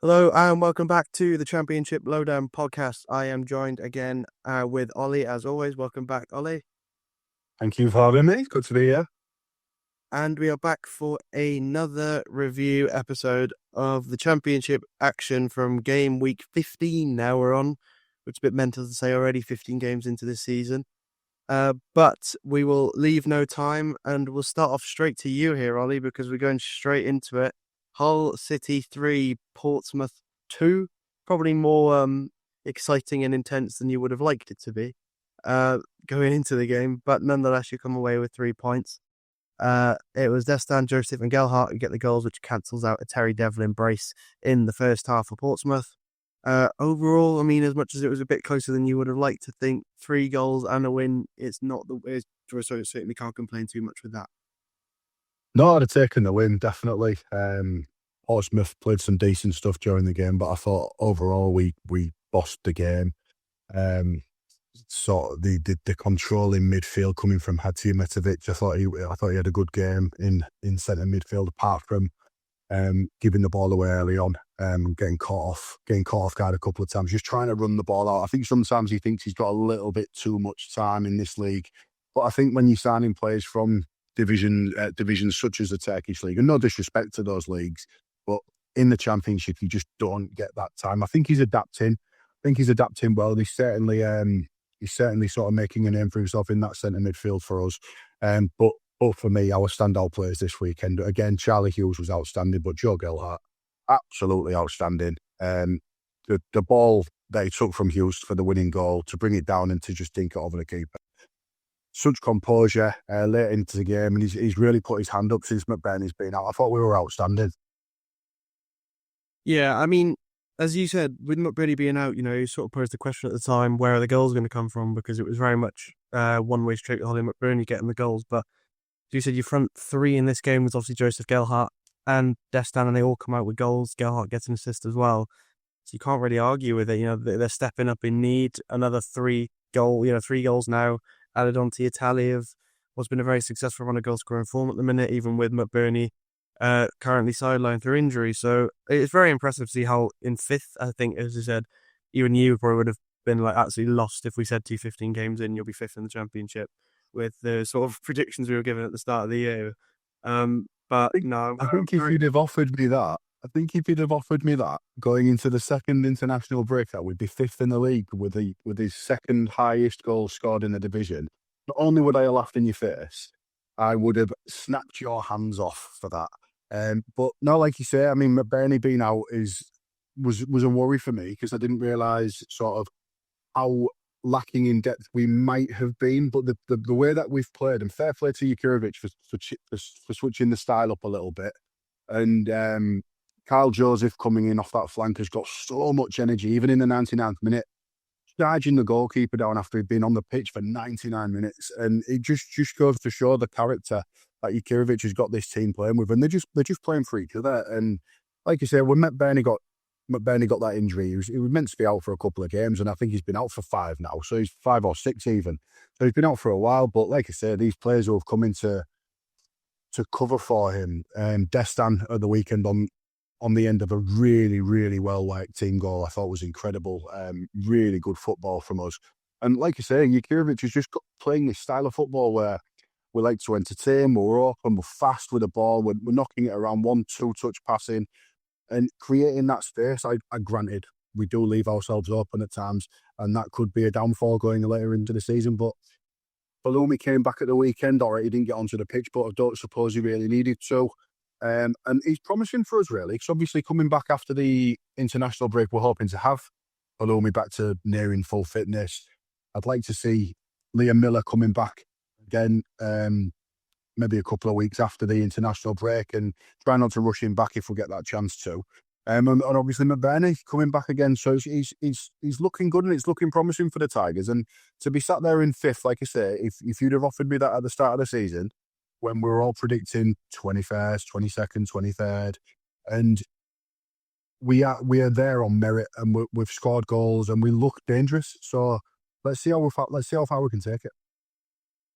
Hello and welcome back to the Championship Lowdown podcast. I am joined again with Ollie, as always. Welcome back, Ollie. Thank you for having me. Good to be here. And we are back for another review episode of the Championship action from game week 15 now we're on, which is a bit mental to say already, 15 games into this season. But we will leave no time and we'll start off straight to you here, Ollie, because we're going straight into it. Hull City 3, Portsmouth 2. Probably more exciting and intense than you would have liked it to be going into the game. But nonetheless, you come away with 3 points. It was Destan, Joseph and Gelhardt who get the goals, which cancels out a Terry Devlin brace in the first half for Portsmouth. Overall, I mean, as much as it was a bit closer than you would have liked to think, 3 goals and a win, it's not the... So certainly can't complain too much with that. No, I'd have taken the win, definitely. Portsmouth played some decent stuff during the game, but I thought overall we bossed the game. Sort of the control in midfield coming from Hatzimetovic, I thought he had a good game in centre midfield, apart from giving the ball away early on, getting caught off guard a couple of times, just trying to run the ball out. I think sometimes he thinks he's got a little bit too much time in this league, but I think when you're signing players from divisions such as the Turkish league, and no disrespect to those leagues, but in the Championship you just don't get that time. I think he's adapting. Well. He's certainly sort of making a name for himself in that centre midfield for us. But for me, our standout players this weekend, again, Charlie Hughes was outstanding, but Joe Gelhardt, absolutely outstanding. The ball they took from Hughes for the winning goal, to bring it down and to just dink it over the keeper. Such composure late into the game, and he's really put his hand up since McBurney's been out. I thought we were outstanding. Yeah, I mean, as you said, with McBurney being out, you sort of posed the question at the time, where are the goals going to come from? Because it was very much one-way street with Ollie McBurney getting the goals. But as you said, your front 3 in this game was obviously Joseph Gelhardt and Destan, and they all come out with goals. Gelhardt gets an assist as well. So you can't really argue with it. They're stepping up in need. Another 3 goals now added onto your tally of what's been a very successful run of goal-scoring form at the minute, even with McBurney currently sidelined through injury. So it's very impressive to see how in 5th, I think, as you said, even you probably would have been like absolutely lost if we said to you 15 games in, you'll be 5th in the Championship with the sort of predictions we were given at the start of the year. But no, I think if you'd have offered me that, going into the second international break, that we'd be 5th in the league with his second highest goal scored in the division. Not only would I have laughed in your face, I would have snapped your hands off for that. But no, like you say, I mean, McBurney being out was a worry for me, because I didn't realise sort of how lacking in depth we might have been. But the way that we've played, and fair play to Jurkovic for switching the style up a little bit, and Kyle Joseph coming in off that flank has got so much energy, even in the 99th minute, charging the goalkeeper down after he'd been on the pitch for 99 minutes. And it just goes to show the character that Jurkovic has got this team playing with, and they're just playing for each other. And like you say, when McBurney got that injury, he was meant to be out for a couple of games, and I think he's been out for 5 now, so he's 5 or 6 even. So he's been out for a while. But like I say, these players who have come in to cover for him, Destan at the weekend on the end of a really, really well-worked team goal, I thought was incredible. Really good football from us. And like you say, Jurkovic is just playing this style of football where we like to entertain, we're open, we're fast with the ball, we're knocking it around, 1-2 touch passing and creating that space. I granted, we do leave ourselves open at times, and that could be a downfall going later into the season. But Balumi came back at the weekend. All right, he didn't get onto the pitch, but I don't suppose he really needed to. And he's promising for us, really, because obviously coming back after the international break, we're hoping to have Balumi back to nearing full fitness. I'd like to see Liam Miller coming back again, maybe a couple of weeks after the international break, and try not to rush him back if we get that chance to. And obviously McBurney coming back again, so he's looking good, and it's looking promising for the Tigers. And to be sat there in 5th, like I say, if you'd have offered me that at the start of the season, when we were all predicting 21st, 22nd, 23rd, and we are there on merit, and we've scored goals, and we look dangerous. So let's see how far we can take it.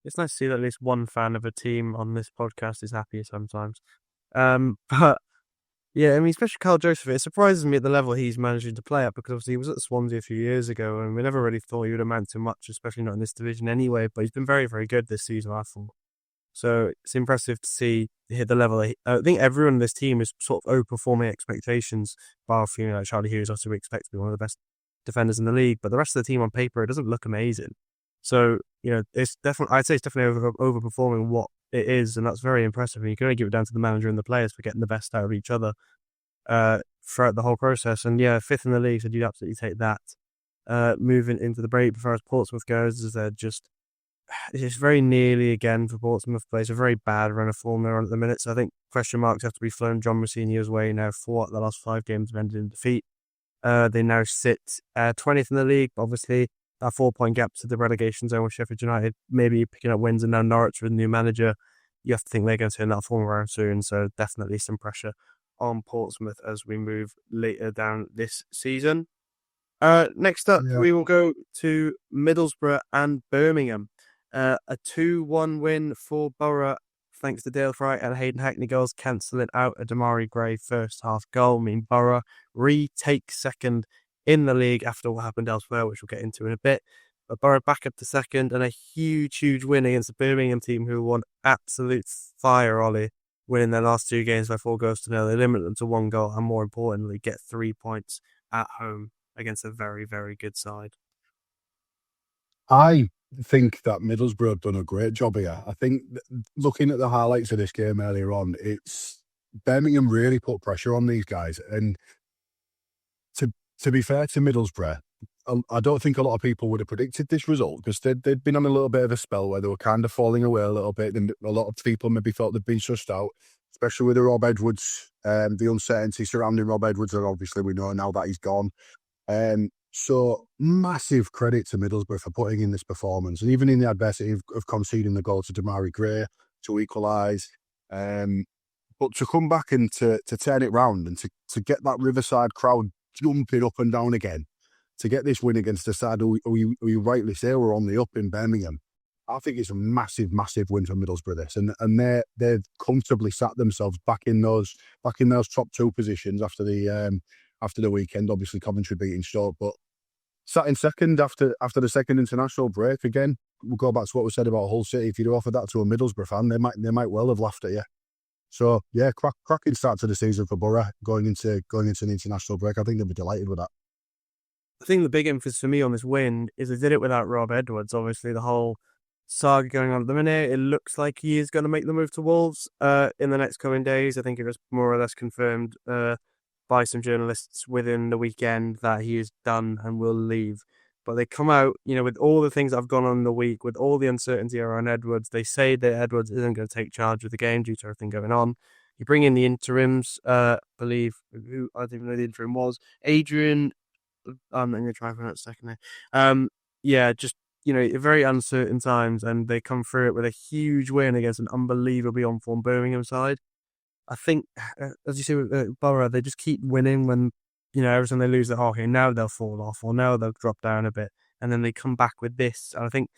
It's nice to see that at least one fan of a team on this podcast is happier sometimes. But Yeah, I mean, especially Carl Joseph, it surprises me at the level he's managing to play at, because obviously he was at Swansea a few years ago and we never really thought he would amount to much, especially not in this division anyway, but he's been very, very good this season, I thought. So it's impressive to see hit the level. I think everyone in this team is sort of overperforming expectations, bar like Charlie Hughes, also we expect to be one of the best defenders in the league, but the rest of the team on paper, it doesn't look amazing. So, it's definitely, I'd say it's definitely overperforming what it is, and that's very impressive. And you can only give it down to the manager and the players for getting the best out of each other throughout the whole process. And yeah, fifth in the league, so you'd absolutely take that. Moving into the break, as far as Portsmouth goes, is it's very nearly again for Portsmouth. Plays a very bad run of form they're on at the minute. So I think question marks have to be flown John Mousinho's way now for what the last 5 games have ended in defeat. They now sit 20th in the league. Obviously, that 4-point gap to the relegation zone with Sheffield United, maybe picking up wins, and now Norwich with a new manager. You have to think they're going to turn that form around soon. So definitely some pressure on Portsmouth as we move later down this season. Next up, we will go to Middlesbrough and Birmingham. A 2-1 win for Borough, thanks to Dale Fry and Hayden Hackney goals, cancelling out a Damari Gray first half goal. I mean, Borough retake second in the league after what happened elsewhere, which we'll get into in a bit. But Borough back up to second, and a huge, huge win against the Birmingham team, who won absolute fire, Ollie, winning their last 2 games by 4-0. They limit them to 1 goal, and more importantly, get 3 points at home against a very, very good side. I think that Middlesbrough have done a great job here. I think looking at the highlights of this game earlier on, it's Birmingham really put pressure on these guys. And to be fair to Middlesbrough, I don't think a lot of people would have predicted this result, because they'd been on a little bit of a spell where they were kind of falling away a little bit, and a lot of people maybe thought they'd been sussed out, especially with the Rob Edwards, the uncertainty surrounding Rob Edwards, and obviously we know now that he's gone. So massive credit to Middlesbrough for putting in this performance, and even in the adversity of conceding the goal to Damari Gray to equalise. But to come back and to turn it round, and to get that Riverside crowd jumping up and down again, to get this win against the side who you rightly say were on the up in Birmingham, I think it's a massive, massive win for Middlesbrough. This, and they've comfortably sat themselves back in those top 2 positions after the weekend. Obviously, Coventry beating Stoke, but sat in second after the second international break. Again, we'll go back to what we said about Hull City. If you'd offered that to a Middlesbrough fan, they might well have laughed at you. So yeah, cracking start to the season for Borough going into the international break. I think they'll be delighted with that. I think the big emphasis for me on this win is they did it without Rob Edwards. Obviously, the whole saga going on at the minute, it looks like he is going to make the move to Wolves in the next coming days. I think it was more or less confirmed by some journalists within the weekend that he is done and will leave. But they come out, with all the things that have gone on in the week, with all the uncertainty around Edwards, they say that Edwards isn't going to take charge of the game due to everything going on. You bring in the interims, believe, who I don't even know the interim was, Adrian, I'm going to try and pronounce second name. Just, very uncertain times, and they come through it with a huge win against an unbelievably on-form Birmingham side. I think, as you see with Borough, they just keep winning when, every time they lose the hockey, now they'll fall off, or now they'll drop down a bit, and then they come back with this. And I think,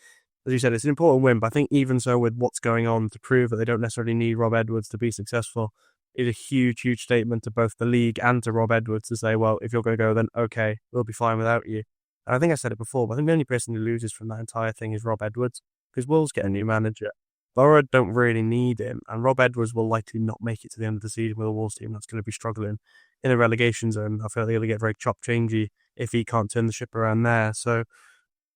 as you said, it's an important win, but I think even so, with what's going on, to prove that they don't necessarily need Rob Edwards to be successful, is a huge, huge statement to both the league and to Rob Edwards to say, well, if you're going to go, then okay, we'll be fine without you. And I think I said it before, but I think the only person who loses from that entire thing is Rob Edwards, because Wolves get a new manager. Borough don't really need him, and Rob Edwards will likely not make it to the end of the season with a Wolves team that's going to be struggling in a relegation zone. I feel like they're going to get very chop-changey if he can't turn the ship around there. So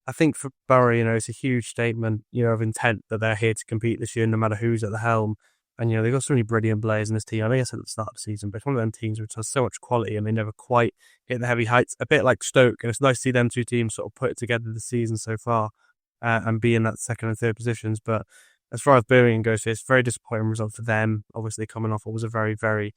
I think for Borough, it's a huge statement, of intent that they're here to compete this year, no matter who's at the helm. And, they've got so many brilliant players in this team. I think I said at the start of the season, but it's one of them teams which has so much quality and they never quite hit the heavy heights, a bit like Stoke. And it's nice to see them 2 teams sort of put it together this season so far and be in that second and third positions. But as far as Birmingham goes, it's a very disappointing result for them. Obviously, coming off what was a very, very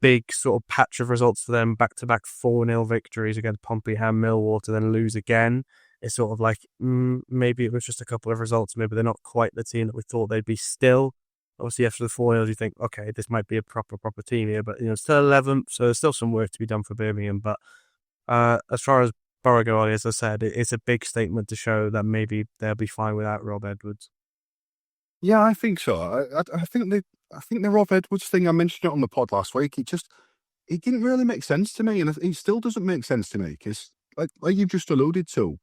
big sort of patch of results for them, back-to-back 4-0 victories against Pompey and Millwall to then lose again. It's sort of like, maybe it was just a couple of results. Maybe they're not quite the team that we thought they'd be still. Obviously, after the 4-0, you think, okay, this might be a proper team here. But, still 11th, so there's still some work to be done for Birmingham. But as far as Borough go, as I said, it's a big statement to show that maybe they'll be fine without Rob Edwards. Yeah, I think so. I think the Rob Edwards thing, I mentioned it on the pod last week. It didn't really make sense to me, and it still doesn't make sense to me because, like you've just alluded to,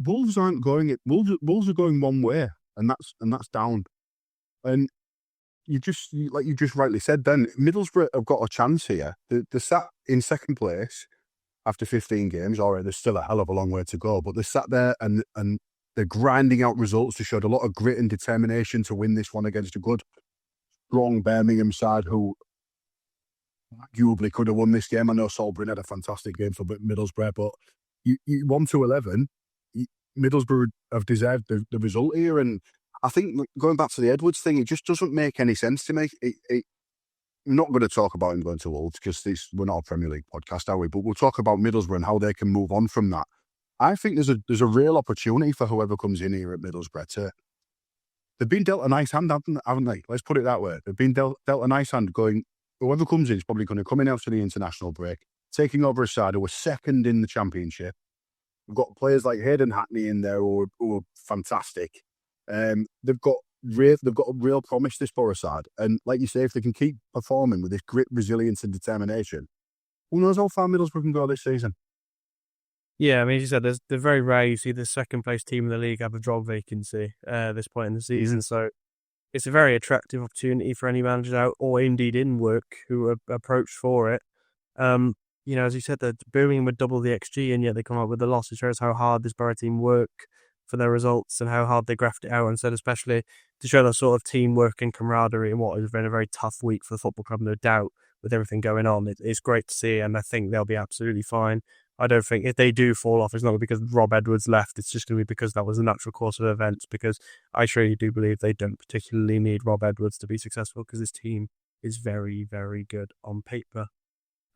Wolves aren't going it. Wolves are going one way, and that's down. And like you just rightly said, then Middlesbrough have got a chance here. They're sat in second place after 15 games. All right, there's still a hell of a long way to go, but they're sat there and they're grinding out results. They showed a lot of grit and determination to win this one against a good, strong Birmingham side who arguably could have won this game. I know Solbryn had a fantastic game for Middlesbrough, but you 1-11, Middlesbrough have deserved the result here. And I think going back to the Edwards thing, it just doesn't make any sense to me. I'm not going to talk about him going to Wolves because we're not a Premier League podcast, are we? But we'll talk about Middlesbrough and how they can move on from that. I think there's a real opportunity for whoever comes in here at Middlesbrough. They've been dealt a nice hand, haven't they? Let's put it that way. They've been dealt a nice hand going, whoever comes in is probably going to come in after the international break, taking over a side who were second in the Championship. We've got players like Hayden Hackney in there who are fantastic. They've got a real promise, this Borough side. And like you say, if they can keep performing with this grit, resilience and determination, who knows how far Middlesbrough can go this season? Yeah, I mean, as you said, they're very rare you see the second place team in the league have a job vacancy at this point in the season. So it's a very attractive opportunity for any managers out or indeed in work who are approached for it. As you said, that Birmingham would double the XG and yet they come up with a loss. It shows how hard this Borough team work for their results and how hard they graft it out. And said, especially to show that sort of teamwork and camaraderie in what has been a very tough week for the football club, no doubt, with everything going on. It's great to see, and I think they'll be absolutely fine. I don't think if they do fall off, it's not because Rob Edwards left. It's just going to be because that was the natural course of events. Because I truly do believe they don't particularly need Rob Edwards to be successful because this team is very, very good on paper.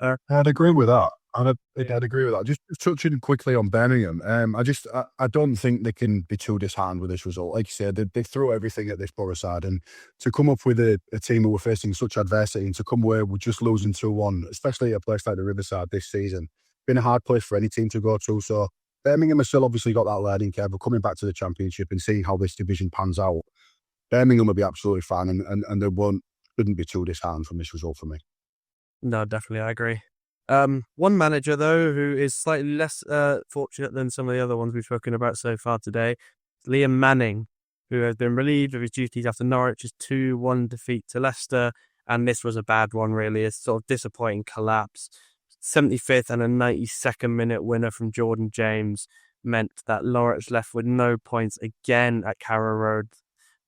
I'd agree with that. I'd agree with that. Just touching quickly on Birmingham, I don't think they can be too disheartened with this result. Like you said, they threw everything at this Borough side, and to come up with a team who were facing such adversity and to come away with just losing 2-1, especially at a place like the Riverside this season, been a hard place for any team to go to. So Birmingham has still obviously got that learning curve of coming back to the Championship and seeing how this division pans out. Birmingham will be absolutely fine, and they shouldn't be too disheartened from this result for me. No, definitely, I agree. One manager, though, who is slightly less fortunate than some of the other ones we've spoken about so far today, Liam Manning, who has been relieved of his duties after Norwich's 2-1 defeat to Leicester, and this was a bad one, really. A sort of disappointing collapse. 75th and a 92nd minute winner from Jordan James meant that Norwich left with no points again at Carrow Road,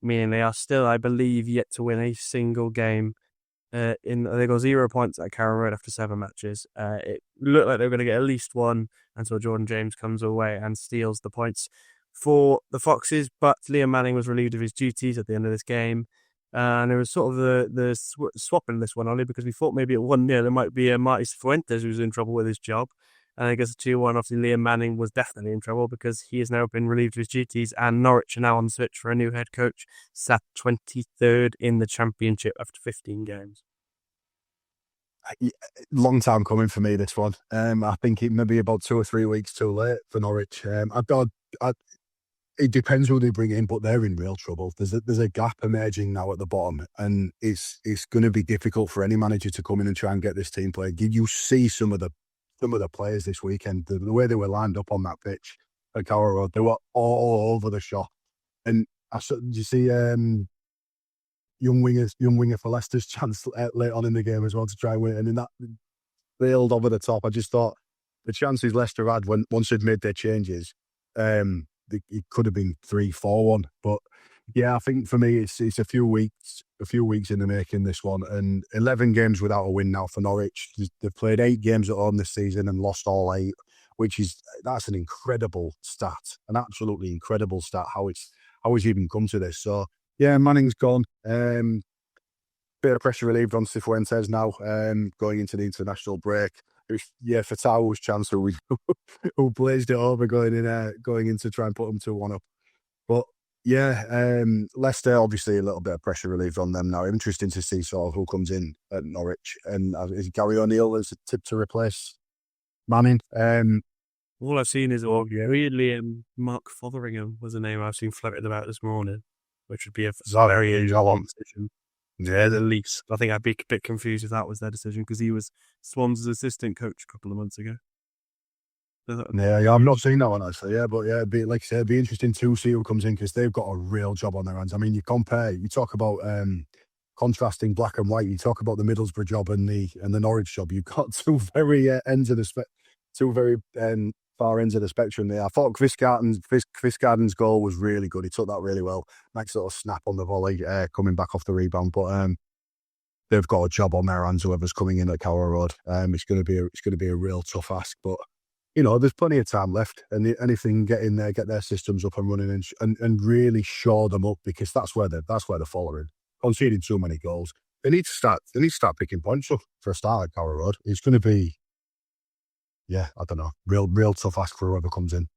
meaning they are still, I believe, yet to win a single game. They got 0 points at Carrow Road after 7 matches. It looked like they were going to get at least one until Jordan James comes away and steals the points for the Foxes. But Liam Manning was relieved of his duties at the end of this game. And it was sort of the swapping this one, Ollie, because we thought maybe at 1-0 there might be a Marty Fuentes who was in trouble with his job. And I guess 2-1, obviously Liam Manning was definitely in trouble because he has now been relieved of his duties, and Norwich are now on the switch for a new head coach, sat 23rd in the Championship after 15 games. Long time coming for me, this one. I think it may be about 2 or 3 weeks too late for Norwich. It depends who they bring in, but they're in real trouble. There's a gap emerging now at the bottom, and it's going to be difficult for any manager to come in and try and get this team playing. You see some of the players this weekend, the way they were lined up on that pitch at Carrow Road, they were all over the shop. And did you see young winger for Leicester's chance late on in the game as well to try and win it, and then that failed over the top. I just thought the chances Leicester had once they'd made their changes, it could have been 3-4-1. But yeah, I think for me it's a few weeks in the making, this one, and 11 games without a win now for Norwich. They've played 8 games at home this season and lost all 8, that's an incredible stat, an absolutely incredible stat. How it's even come to this. So yeah, Manning's gone. Bit of pressure relieved on Cifuentes now, going into the international break. Fatah's chance who blazed it over going in to try and put them 2-1 up. But yeah, Leicester, obviously a little bit of pressure relieved on them now. Interesting to see sort of who comes in at Norwich. And is Gary O'Neill as a tip to replace Manning? All I've seen is weirdly Mark Fotheringham was a name I've seen floated about this morning. which would be a Is that very is that one? decision. Yeah, At least I think I'd be a bit confused if that was their decision because he was Swans' assistant coach a couple of months ago. yeah, I've not seen that one actually. Yeah, but yeah, it'd be, like I said, it'd be interesting to see who comes in because they've got a real job on their hands. I mean, you talk about contrasting black and white. You talk about the Middlesbrough job and the Norwich job. You've got two very far ends of the spectrum there. I thought Chris Garden's goal was really good. He took that really well. Nice little snap on the volley, coming back off the rebound. But they've got a job on their hands. Whoever's coming in at Carrow Road, it's going to be a real tough ask. But there's plenty of time left, and if they can get in there, get their systems up and running, and really shore them up because that's where they're following. Conceding too many goals, they need to start picking points up for a start at Carrow Road. It's going to be, I don't know, real tough ask for whoever comes in.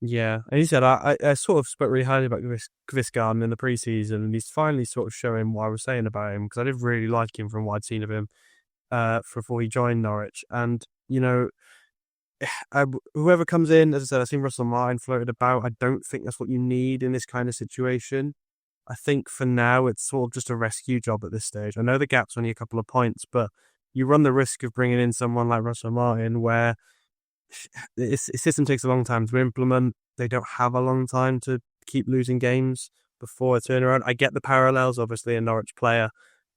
Yeah, and he said I sort of spoke really highly about Chris Garden in the pre-season, and he's finally sort of showing what I was saying about him because I did really like him from what I'd seen of him before he joined Norwich, and whoever comes in, as I said, I've seen Russell Martin floated about. I don't think that's what you need in this kind of situation. I think for now it's sort of just a rescue job at this stage. I know the gap's only a couple of points, but you run the risk of bringing in someone like Russell Martin where his system takes a long time to implement. They don't have a long time to keep losing games before a turnaround. I get the parallels, obviously, a Norwich player.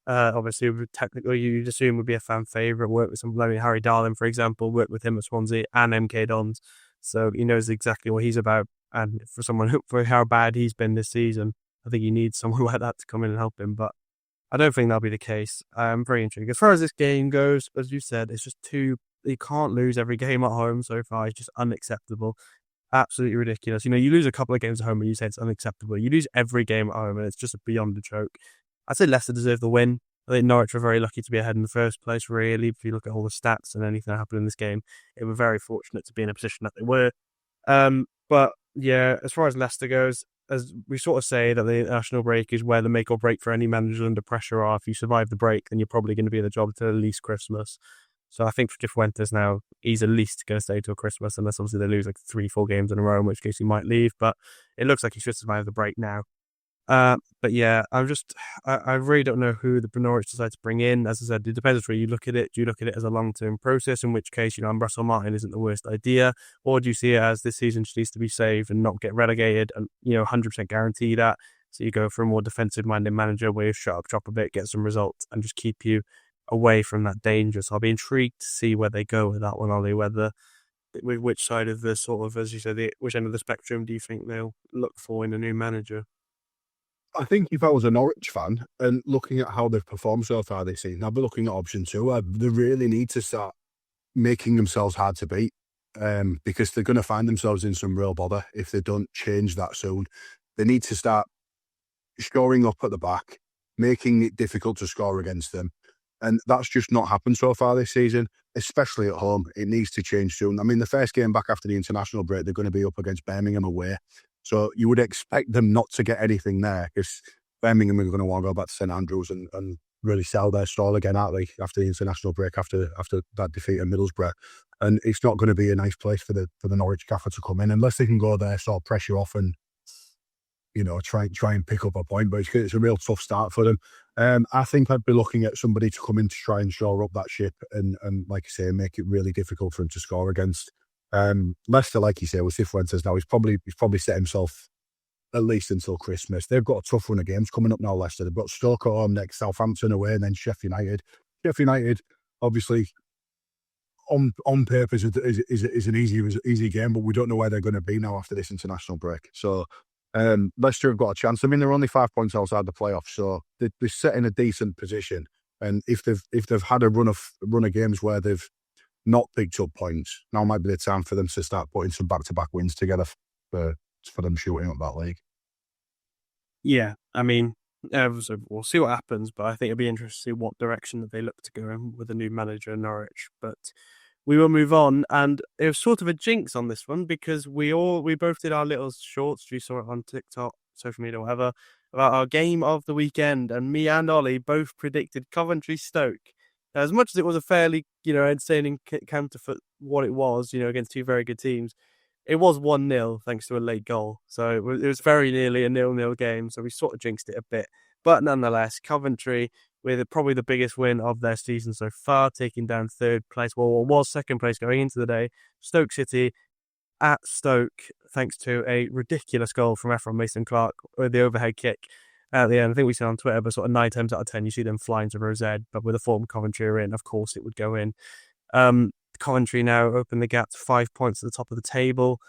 Obviously, technically, you'd assume would be a fan favourite. Work with someone like Harry Darling, for example, worked with him at Swansea and MK Dons. So he knows exactly what he's about. And for how bad he's been this season, I think you need someone like that to come in and help him. But I don't think that'll be the case. I'm very intrigued. As far as this game goes, as you said, it's just you can't lose every game at home so far. It's just unacceptable. Absolutely ridiculous. You lose a couple of games at home and you say it's unacceptable. You lose every game at home and it's just beyond a joke. I'd say Leicester deserve the win. I think Norwich were very lucky to be ahead in the first place, really. If you look at all the stats and anything that happened in this game, they were very fortunate to be in a position that they were. But yeah, as far as Leicester goes, as we sort of say that the international break is where the make or break for any manager under pressure are. If you survive the break, then you're probably going to be in the job till at least Christmas. So I think for Cifuentes now, he's at least going to stay till Christmas, unless obviously they lose like 3-4 games in a row, in which case he might leave. But it looks like he should survive the break now. But yeah, I really don't know who the Norwich decide to bring in. As I said, it depends where you look at it. Do you look at it as a long-term process, in which case, Russell Martin isn't the worst idea, or do you see it as this season just needs to be saved and not get relegated and, 100% guarantee that? So you go for a more defensive-minded manager where you shut up shop a bit, get some results, and just keep you away from that danger. So I'll be intrigued to see where they go with that one, Ollie, with which side of the sort of, as you said, which end of the spectrum do you think they'll look for in a new manager? I think if I was a Norwich fan and looking at how they've performed so far this season, I'd be looking at option 2. They really need to start making themselves hard to beat because they're going to find themselves in some real bother if they don't change that soon. They need to start scoring up at the back, making it difficult to score against them. And that's just not happened so far this season, especially at home. It needs to change soon. I mean, the first game back after the international break, they're going to be up against Birmingham away. So you would expect them not to get anything there because Birmingham are going to want to go back to St Andrews and really sell their stall again, aren't they, after the international break, after that defeat at Middlesbrough. And it's not going to be a nice place for the Norwich gaffer to come in unless they can go there, sort of pressure off and, try and pick up a point. But it's a real tough start for them. I think I'd be looking at somebody to come in to try and shore up that ship and like I say, make it really difficult for him to score against. Leicester, like you say, with Cifuentes now, he's probably set himself at least until Christmas. They've got a tough run of games coming up now, Leicester. They've got Stoke at home next, Southampton away, and then Sheffield United. Sheffield United, obviously, on paper is an easy game, but we don't know where they're going to be now after this international break. So Leicester have got a chance. I mean, they're only 5 points outside the playoffs, so they're set in a decent position. And if they've had a run of games where they've not picked up points, now might be the time for them to start putting some back-to-back wins together for them shooting up that league. Yeah, I mean, so we'll see what happens, but I think it'll be interesting to see what direction that they look to go in with a new manager in Norwich. But we will move on, and it was sort of a jinx on this one because we both did our little shorts. You saw it on TikTok, social media, whatever, about our game of the weekend, and me and Ollie both predicted Coventry Stoke. As much as it was a fairly, entertaining counter for what it was, against two very good teams, it was 1-0 thanks to a late goal. So it was very nearly a 0-0 game. So we sort of jinxed it a bit. But nonetheless, Coventry with probably the biggest win of their season so far, taking down third place. Well, was second place going into the day. Stoke City at Stoke, thanks to a ridiculous goal from Ephron Mason-Clark with the overhead kick at the end. I think we said on Twitter, but sort of 9 times out of 10, you see them flying to Rosette. But with the form Coventry are in, of course, it would go in. Coventry now open the gap to 5 points at the top of the table.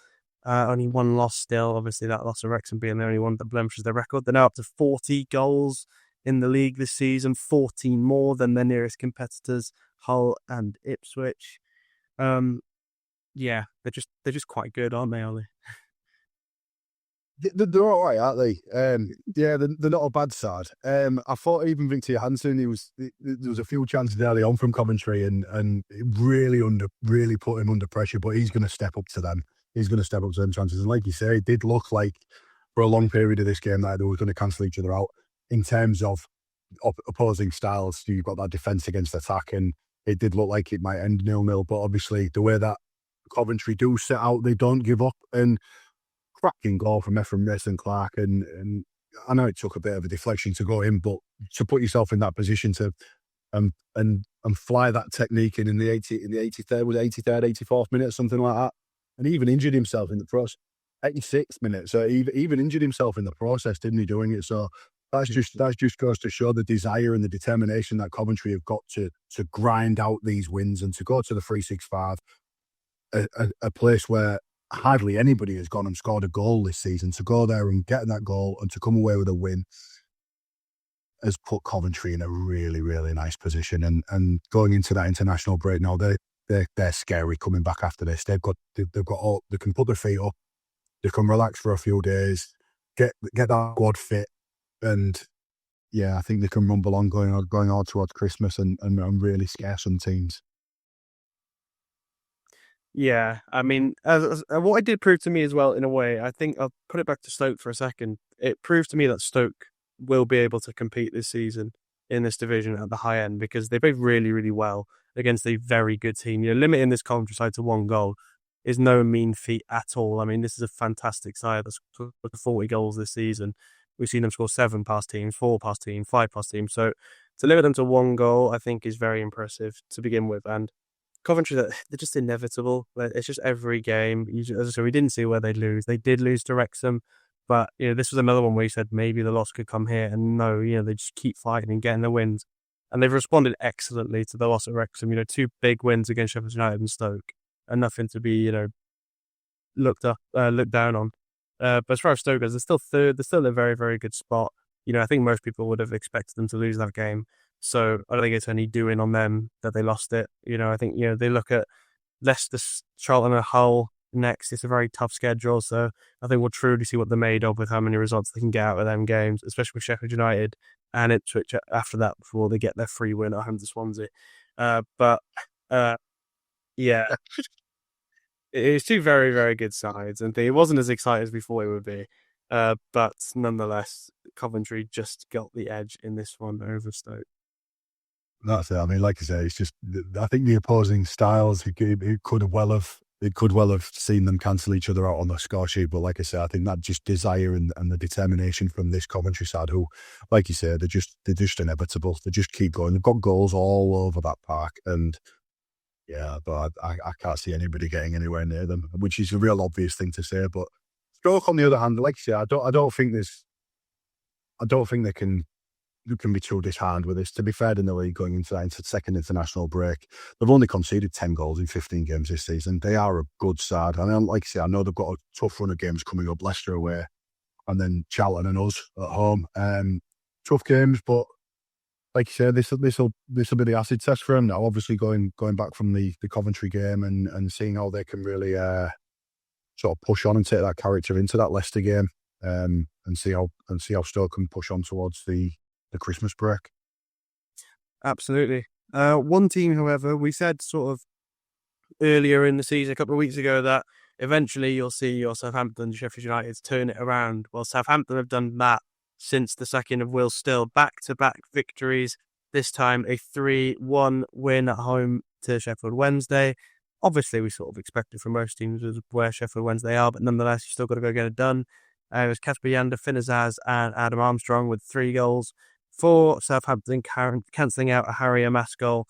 Only one loss still. Obviously, that loss of Wrexham being the only one that blemishes their record. They're now up to 40 goals in the league this season, 14 more than their nearest competitors, Hull and Ipswich. Yeah, they're just quite good, aren't they, Ollie? They're all right, aren't they? Yeah, they're not a bad side. I thought even Victor Hansen, there was a few chances early on from Coventry, and it really put him under pressure. But he's going to step up to them. He's going to step up to them chances. And like you say, it did look like for a long period of this game that they were going to cancel each other out in terms of opposing styles. You've got that defence against attack, and it did look like it might end 0-0. But obviously, the way that Coventry do set out, they don't give up, and cracking goal from Ephron Mason-Clark, and I know it took a bit of a deflection to go in, but to put yourself in that position to and fly that technique in the 83rd, was it 83rd, 84th minute, something like that, and he even injured himself in the process. 86th minute, so he even injured himself in the process, didn't he? Doing it, so that just goes to show the desire and the determination that Coventry have got to grind out these wins and to go to the 365, a place where hardly anybody has gone and scored a goal this season. To go there and get that goal and to come away with a win has put Coventry in a really, really nice position. And going into that international break now, they're scary coming back after this. They've got all, they can put their feet up, they can relax for a few days, get that squad fit, and yeah, I think they can rumble on going on towards Christmas and really scare some teams. Yeah, I mean, as what it did prove to me as well, in a way, I think I'll put it back to Stoke for a second. It proved to me that Stoke will be able to compete this season in this division at the high end because they played really, really well against a very good team. You know, limiting this Coventry side to 1 goal is no mean feat at all. I mean, this is a fantastic side that's scored 40 goals this season. We've seen them score 7 past teams, 4 past teams, 5 past teams. So to limit them to 1 goal, I think is very impressive to begin with. And Coventry, they're just inevitable. It's just every game. As I said, we didn't see where they'd lose. They did lose to Wrexham, but you know this was another one where you said maybe the loss could come here, and no, you know they just keep fighting and getting the wins, and they've responded excellently to the loss at Wrexham. You know, 2 big wins against Sheffield United and Stoke, and nothing to be looked down on. But as far as Stoke goes, they're still third. They're still in a very, very good spot. You know, I think most people would have expected them to lose that game. So I don't think it's any doing on them that they lost it. You know, I think, they look at Leicester, Charlton and Hull next. It's a very tough schedule. So I think we'll truly see what they're made of with how many results they can get out of them games, especially with Sheffield United and Ipswich after that before they get their free win at home to Swansea. Yeah, it's 2 very, very good sides. And it wasn't as exciting as we thought it would be. But nonetheless, Coventry just got the edge in this one over Stoke. That's it. I mean, like I say, it's just, I think the opposing styles, it could well have seen them cancel each other out on the score sheet. But like I say, I think that just desire and the determination from this Coventry side, who, like you say, they're just inevitable. They just keep going. They've got goals all over that park, and yeah, but I can't see anybody getting anywhere near them, which is a real obvious thing to say. But Stoke, on the other hand, like you say, I don't think they can be too disheartened with this. To be fair in the league, going into that second international break, they've only conceded 10 goals in 15 games this season. They are a good side. I mean, like I say, I know they've got a tough run of games coming up, Leicester away, and then Charlton and us at home. Tough games, but like you say, this will be the acid test for them now. Obviously, going back from the Coventry game and seeing how they can really sort of push on and take that character into that Leicester game, and see how Stoke can push on towards the Christmas break. Absolutely. One team, however, we said sort of earlier in the season, a couple of weeks ago, that eventually you'll see your Southampton, Sheffield United turn it around. Well, Southampton have done that since the sacking of Will Still. Back-to-back victories, this time a 3-1 win at home to Sheffield Wednesday. obviously we sort of expected from most teams is where Sheffield Wednesday are, but nonetheless, you still got to go get it done. It was Kasper Yander, Finn Azaz, and Adam Armstrong with 3 goals for Southampton, cancelling out a Harry Amass goal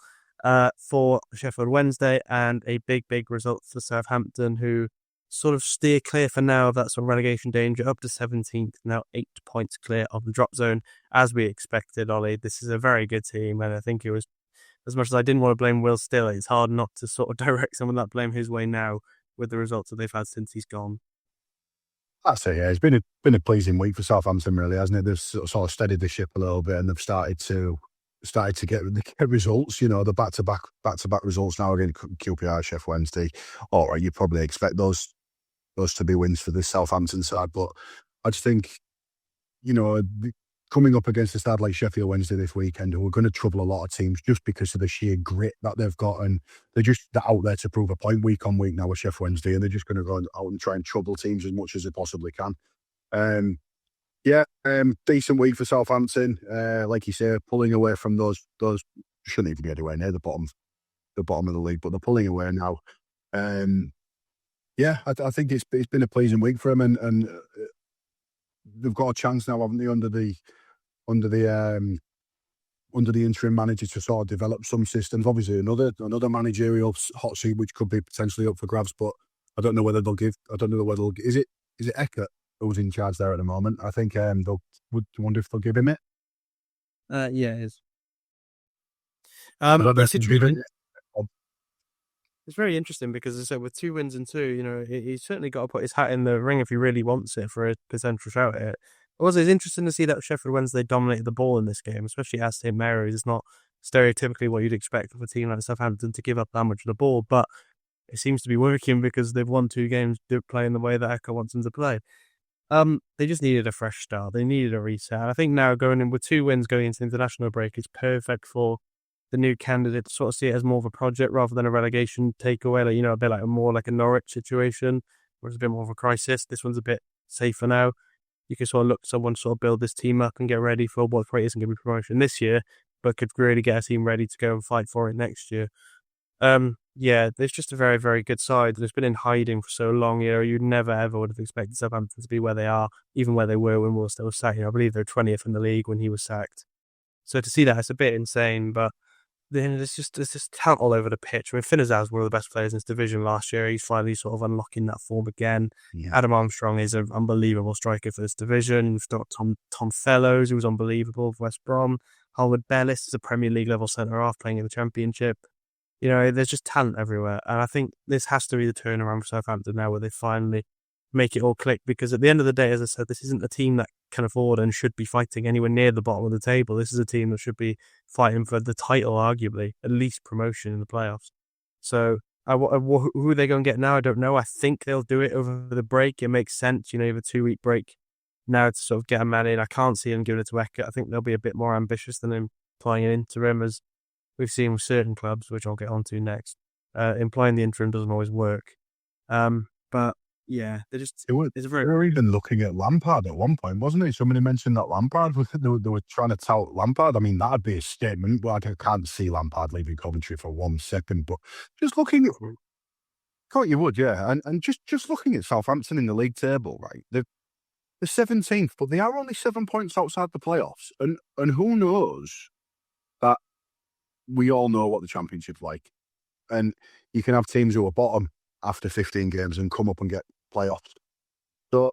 for Sheffield Wednesday, and a big result for Southampton, who sort of steer clear for now of that sort of relegation danger, up to 17th, now 8 points clear of the drop zone, as we expected, Ollie. This is a very good team, and I think it was, as much as I didn't want to blame Will Still, it's hard not to sort of direct some of that blame his way now with the results that they've had since he's gone. That's it, yeah. It's been a pleasing week for Southampton, really, hasn't it? They've sort of steadied the ship a little bit, and they've started to get results. You know, the back-to-back results now against QPR, Sheffield Wednesday. All right, you probably expect those to be wins for the Southampton side, but I just think, you know, coming up against a side like Sheffield Wednesday this weekend, who are going to trouble a lot of teams just because of the sheer grit that they've got, and they're out there to prove a point week on week now with Sheffield Wednesday, and they're just going to go out and try and trouble teams as much as they possibly can. Decent week for Southampton. Like you say, pulling away from those shouldn't even be anywhere near the bottom of the league, but they're pulling away now. I think it's been a pleasing week for them, and they've got a chance now, haven't they, under the interim manager to sort of develop some systems. Obviously, another managerial hot seat which could be potentially up for grabs, but I don't know whether they'll give. I don't know whether they'll. Is it Eckert who's in charge there at the moment? I think would wonder if they'll give him it. Yeah, it is. It's very interesting because, as I said, with 2 wins and 2, you know, he's certainly got to put his hat in the ring if he really wants it for a potential shout at it. Also, it's interesting to see that Sheffield Wednesday dominated the ball in this game, especially as St Mary's. It's not stereotypically what you'd expect of a team like Southampton to give up that much of the ball, but it seems to be working because they've won 2 games playing the way that Echo wants them to play. They just needed a fresh start. They needed a reset. And I think now going in with 2 wins going into the international break is perfect for the new candidate to sort of see it as more of a project rather than a relegation takeaway, like, you know, a bit like more like a Norwich situation where it's a bit more of a crisis. This one's a bit safer now. You can sort of look at someone sort of build this team up and get ready for what probably isn't going to be promotion this year, but could really get a team ready to go and fight for it next year. There's just a very, very good side that's been in hiding for so long. You know, you'd never ever would have expected Southampton to be where they are, even where they were when Will Still was sacked. You know, I believe they're 20th in the league when he was sacked. So to see that, it's a bit insane, but then there's just talent all over the pitch. I mean, Finn Azaz was one of the best players in this division last year. He's finally sort of unlocking that form again. Yeah. Adam Armstrong is an unbelievable striker for this division. We've got Tom Fellows, who was unbelievable for West Brom. Harwood Bellis is a Premier League level centre-half playing in the Championship. You know, there's just talent everywhere. And I think this has to be the turnaround for Southampton now, where they finally make it all click. Because at the end of the day, as I said, this isn't a team that can afford and should be fighting anywhere near the bottom of the table. This is a team that should be fighting for the title, arguably, at least promotion in the playoffs. So who they going to get now, I don't know. I think they'll do it over the break. It makes sense. You know, you have a 2-week break now to sort of get a man in. I can't see them giving it to Eckert. I think they'll be a bit more ambitious than employing an interim, as we've seen with certain clubs, which I'll get onto next. Employing the interim doesn't always work. But yeah, they were even looking at Lampard at one point, wasn't it? Somebody mentioned that Lampard they were trying to tout Lampard. I mean, that'd be a statement. But I can't see Lampard leaving Coventry for 1 second. But just looking at, thought you would, yeah. And just looking at Southampton in the league table, right? They're 17th, but they are only 7 points outside the playoffs. And who knows that we all know what the Championship's like, and you can have teams who are bottom after 15 games and come up and get playoffs. So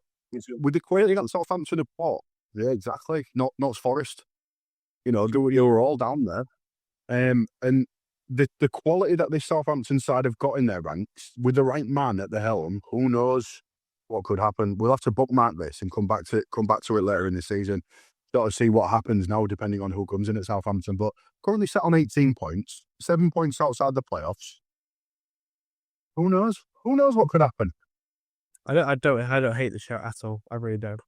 with the quality that Southampton have bought, yeah, exactly. Not Forest. You know, you were all down there. And the quality that this Southampton side have got in their ranks, with the right man at the helm, who knows what could happen. We'll have to bookmark this and come back to it later in the season. Got to see what happens now, depending on who comes in at Southampton. But currently set on 18 points, 7 points outside the playoffs. Who knows? Who knows what could happen? I don't hate the shout at all. I really don't.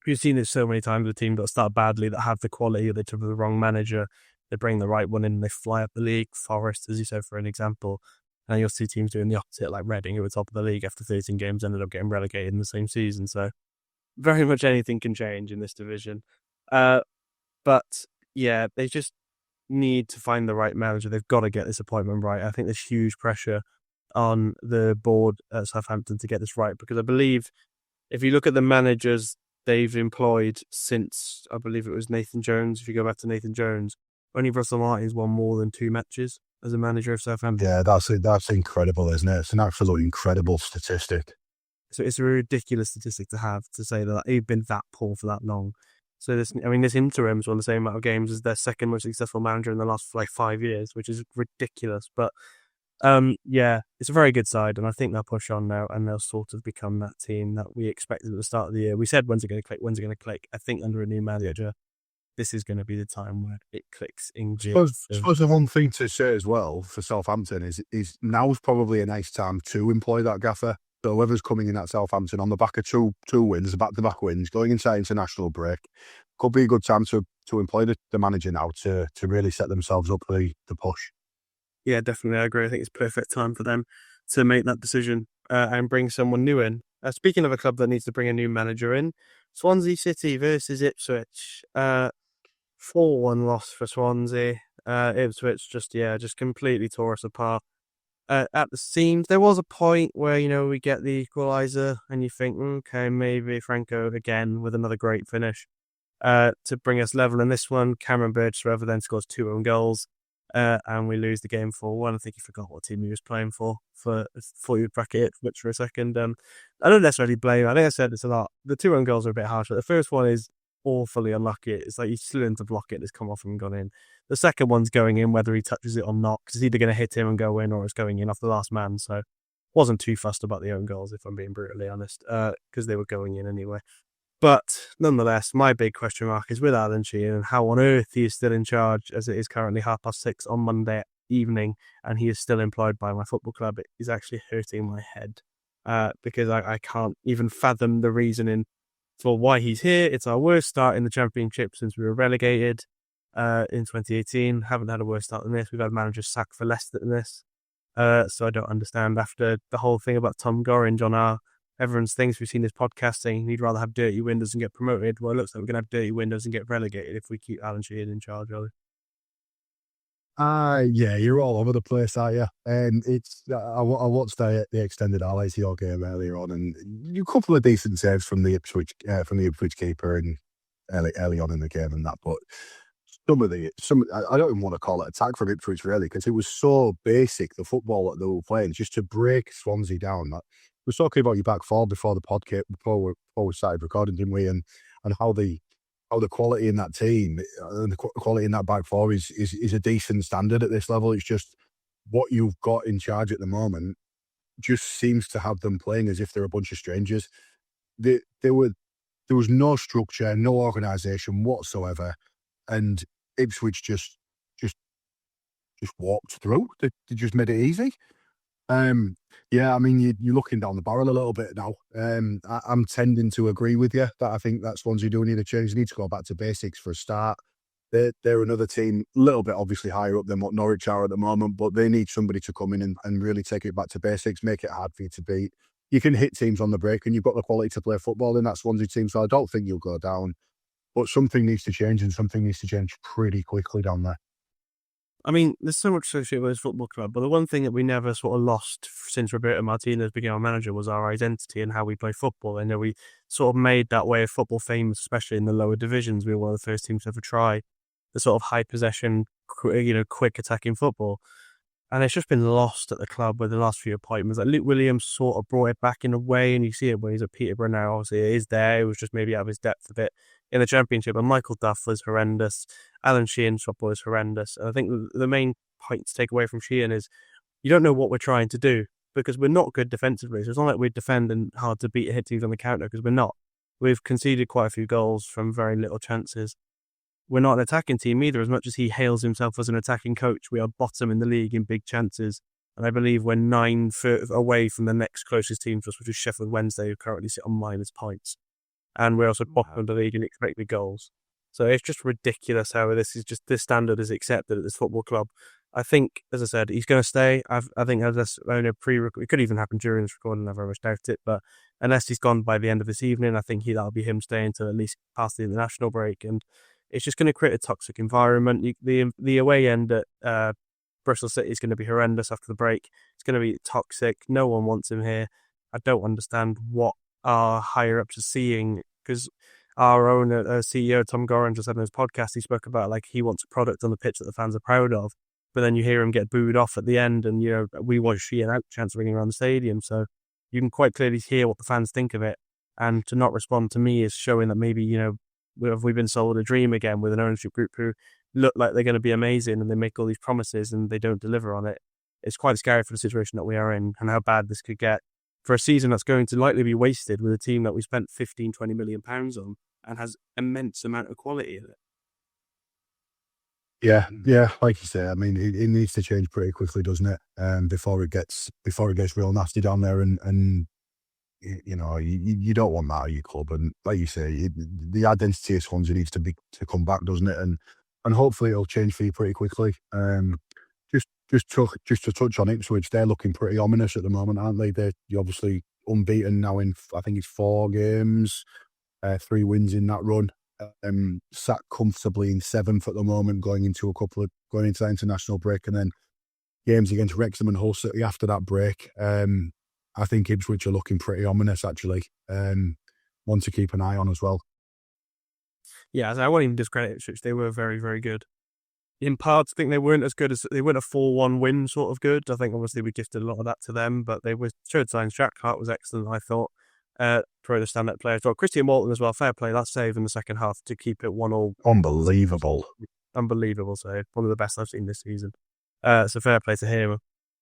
We've seen this so many times with teams that start badly, that have the quality, they took the wrong manager, they bring the right one in, and they fly up the league. Forest, as you said, for an example. And you'll see teams doing the opposite, like Reading, who were top of the league after 13 games, ended up getting relegated in the same season. So very much anything can change in this division. But yeah, they just need to find the right manager. They've got to get this appointment right. I think there's huge pressure on the board at Southampton to get this right, because I believe if you look at the managers they've employed since, I believe it was Nathan Jones, if you go back to Nathan Jones, only Russell Martin's won more than 2 matches as a manager of Southampton. Yeah, that's incredible, isn't it? It's an absolutely incredible statistic. So it's a ridiculous statistic to have, to say that he'd been that poor for that long. So this interim's won the same amount of games as their second most successful manager in the last 5 years, which is ridiculous. But yeah, it's a very good side, and I think they'll push on now, and they'll sort of become that team that we expected at the start of the year. We said, when's it going to click? When's it going to click? I think under a new manager, this is going to be the time where it clicks in I suppose the one thing to say as well for Southampton is now's probably a nice time to employ that gaffer. So whoever's coming in at Southampton on the back of two wins, back-to-back wins, going into international break, could be a good time to employ the manager now to really set themselves up for the push. Yeah, definitely. I agree. I think it's perfect time for them to make that decision and bring someone new in. Speaking of a club that needs to bring a new manager in, Swansea City versus Ipswich. 4-1 loss for Swansea. Ipswich just completely tore us apart. At the seams, there was a point where, we get the equaliser and you think, okay, maybe Franco again with another great finish to bring us level in this one. Cameron Birchrever then scores 2 own goals. And we lose the game 4-1. I think he forgot what team he was playing for you bracket Ipswich for a second. I don't necessarily blame him. I think I said this a lot. The 2 own goals are a bit harsh, but the first one is awfully unlucky. It's like he slid in to block it, it's come off and gone in. The second one's going in whether he touches it or not, because it's either going to hit him and go in or it's going in off the last man. So wasn't too fussed about the own goals, if I'm being brutally honest, because they were going in anyway. But nonetheless, my big question mark is with Alan Sheehan and how on earth he is still in charge, as it is currently 6:30 on Monday evening, and he is still employed by my football club. It is actually hurting my head because I can't even fathom the reasoning for why he's here. It's our worst start in the Championship since we were relegated in 2018. Haven't had a worse start than this. We've had managers sacked for less than this. So I don't understand, after the whole thing about Tom Gorringe on everyone's things, we've seen this podcast saying he'd rather have dirty windows and get promoted. Well, it looks like we're going to have dirty windows and get relegated if we keep Alan Sheehan in charge, Ollie. Yeah, you're all over the place, aren't you? I watched the extended highlights of your game earlier on, and a couple of decent saves from the Ipswich keeper and early on in the game and that. But I don't even want to call it attack from Ipswich really, because it was so basic, the football that they were playing, just to break Swansea down. We were talking about your back four before the podcast, before we started recording, didn't we? And how the quality in that team and the quality in that back four is a decent standard at this level. It's just what you've got in charge at the moment just seems to have them playing as if they're a bunch of strangers. There was no structure, no organisation whatsoever, and Ipswich just walked through. They just made it easy. Yeah, I mean, you're looking down the barrel a little bit now. I'm tending to agree with you that I think that Swansea do need a change. They need to go back to basics for a start. They're another team, a little bit obviously higher up than what Norwich are at the moment, but they need somebody to come in and really take it back to basics, make it hard for you to beat. You can hit teams on the break, and you've got the quality to play football in that Swansea team, so I don't think you'll go down. But something needs to change, and something needs to change pretty quickly down there. I mean, there's so much associated with this football club, but the one thing that we never sort of lost since Roberto Martinez became our manager was our identity and how we play football. And we sort of made that way of football famous, especially in the lower divisions. We were one of the first teams to ever try the sort of high possession, quick attacking football. And it's just been lost at the club with the last few appointments. Like Luke Williams sort of brought it back in a way, and you see it when he's at Peterborough now. Obviously, it is there. It was just maybe out of his depth a bit in the Championship. And Michael Duff was horrendous. Alan Sheehan's football is horrendous. And I think the main point to take away from Sheehan is you don't know what we're trying to do, because we're not good defensively. So it's not like we're defending hard to beat hit teams on the counter, because we're not. We've conceded quite a few goals from very little chances. We're not an attacking team either. As much as he hails himself as an attacking coach, we are bottom in the league in big chances. And I believe we're 9 away from the next closest team to us, which is Sheffield Wednesday, who currently sit on minus points. And we're also bottom of the league in expected goals. So it's just ridiculous how this standard is accepted at this football club. I think, as I said, he's going to stay. I think as this only it could even happen during this recording. I very much doubt it. But unless he's gone by the end of this evening, I think that'll be him staying till at least past the international break. And it's just going to create a toxic environment. The away end at Bristol City is going to be horrendous after the break. It's going to be toxic. No one wants him here. I don't understand what our higher ups are seeing, because our own CEO Tom Goran just said in his podcast, he spoke about like he wants a product on the pitch that the fans are proud of, but then you hear him get booed off at the end, and we want Sheehan out chants ringing around the stadium, so you can quite clearly hear what the fans think of it, and to not respond to me is showing that maybe have we been sold a dream again with an ownership group who look like they're going to be amazing and they make all these promises and they don't deliver on it. It's quite scary for the situation that we are in and how bad this could get for a season that's going to likely be wasted with a team that we spent 15-20 million pounds on and has immense amount of quality in it. Yeah, like you say, I mean, it needs to change pretty quickly, doesn't it? Before it gets real nasty down there, and you don't want that at your club. And like you say, the identity of Swansea needs to come back, doesn't it? And hopefully it'll change for you pretty quickly. Just to touch on Ipswich, they're looking pretty ominous at the moment, aren't they? They're obviously unbeaten now in, I think it's 4 games, 3 wins in that run. Sat comfortably in 7th at the moment, going into that international break, and then games against Wrexham and Hull City after that break. I think Ipswich are looking pretty ominous, actually. One to keep an eye on as well. Yeah, I won't even discredit Ipswich. They were very, very good. In parts, I think they weren't as good as they weren't a 4-1 win sort of good. I think obviously we gifted a lot of that to them, but they showed signs. Jack Hart was excellent, I thought. Probably the standout player as well. Christian Walton as well, fair play. That save in the second half to keep it 1-1. Unbelievable save. One of the best I've seen this season. So fair play to him.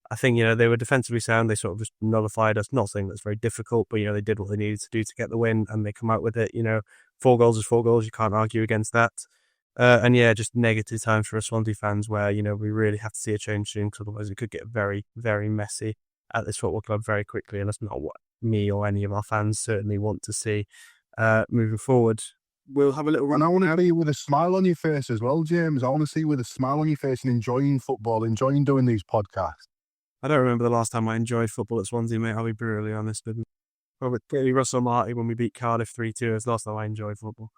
I think, they were defensively sound. They sort of just nullified us. Not saying that's very difficult, but, they did what they needed to do to get the win and they come out with it. 4 goals is 4 goals. You can't argue against that. Just negative times for us Swansea fans where, we really have to see a change soon, because otherwise it could get very, very messy at this football club very quickly. And that's not what me or any of our fans certainly want to see moving forward. We'll have a little run. And I want to see you with a smile on your face as well, James. I want to see you with a smile on your face and enjoying football, enjoying doing these podcasts. I don't remember the last time I enjoyed football at Swansea, mate. I'll be brutally honest. But probably Russell Marty when we beat Cardiff 3-2 was the last time I enjoyed football.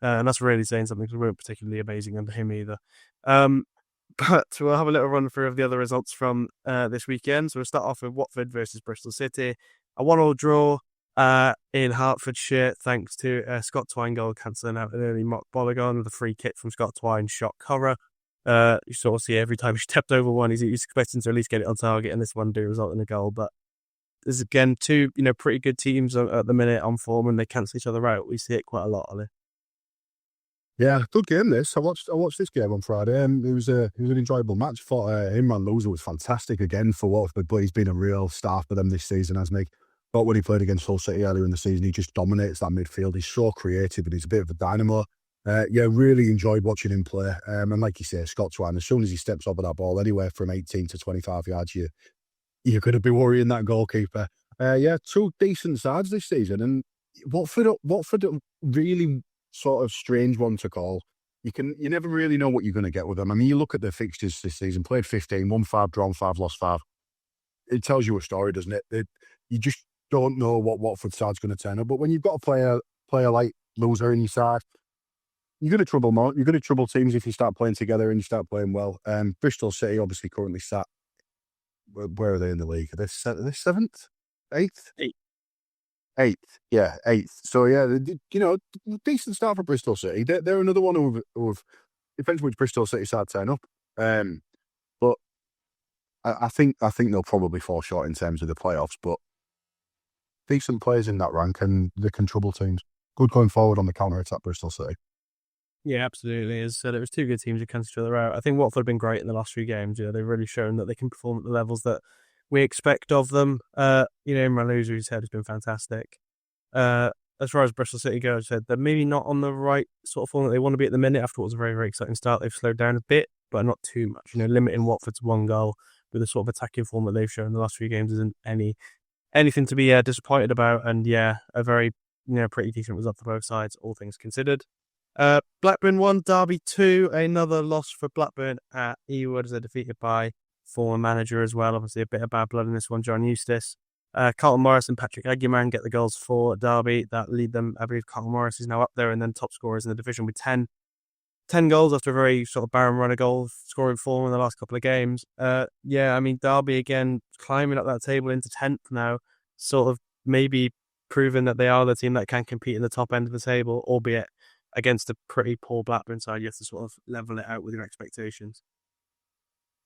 And that's really saying something, because we weren't particularly amazing under him either. But we'll have a little run through of the other results from this weekend. So we'll start off with Watford versus Bristol City. A 1-1 draw in Hertfordshire, thanks to Scott Twine goal cancelling out an early mock Bolligon with a free kick from Scott Twine, shot Corra. You sort of see every time he stepped over one, he's expecting to at least get it on target, and this one do result in a goal. But there's again 2 pretty good teams at the minute on form, and they cancel each other out. We see it quite a lot, Ollie. Yeah, good game this. I watched this game on Friday, and it was an enjoyable match. I thought Imran Loza was fantastic again for Watford, but he's been a real star for them this season, hasn't he? But when he played against Hull City earlier in the season, he just dominates that midfield. He's so creative, and he's a bit of a dynamo. Really enjoyed watching him play. And like you say, Scott Twine, as soon as he steps over that ball, anywhere from 18 to 25 yards, you're going to be worrying that goalkeeper. 2 decent sides this season, and Watford really sort of strange one to call. You never really know what you're going to get with them. I mean, you look at the fixtures this season, played 15, won 5, drawn 5, lost 5. It tells you a story, doesn't it? You just don't know what Watford side's going to turn up. But when you've got a player like Loser in your side, you're going to trouble more. You're going to trouble teams if you start playing together and you start playing well. Bristol City obviously currently sat. Where are they in the league? Are they 7th? 8th? 8th, yeah, 8th. So decent start for Bristol City. They're another one who've depends which Bristol City side turn up. But I think they'll probably fall short in terms of the playoffs. But decent players in that rank, and they can trouble teams. Good going forward on the counter attack, Bristol City. Yeah, absolutely. As I said, it was 2 good teams who cancelled each other out. I think Watford have been great in the last few games. They've really shown that they can perform at the levels that we expect of them. Imran Loza, who said, has been fantastic. As far as Bristol City goes, said they're maybe not on the right sort of form that they want to be at the minute. After what was a very, very exciting start, they've slowed down a bit, but not too much. Limiting Watford to 1 goal with the sort of attacking form that they've shown in the last few games isn't anything to be disappointed about. And a very pretty decent result for both sides, all things considered. Blackburn 1, Derby 2. Another loss for Blackburn at Ewood as they're defeated by former manager as well. Obviously a bit of bad blood in this one, John Eustace. Carlton Morris and Patrick Aguiman get the goals for Derby that lead them. I believe Carlton Morris is now up there and then top scorers in the division with 10. 10 goals after a very sort of barren run of goal scoring form in the last couple of games. Yeah, I mean, Derby again climbing up that table into 10th now, sort of maybe proving that they are the team that can compete in the top end of the table, albeit against a pretty poor Blackburn side. You have to sort of level it out with your expectations.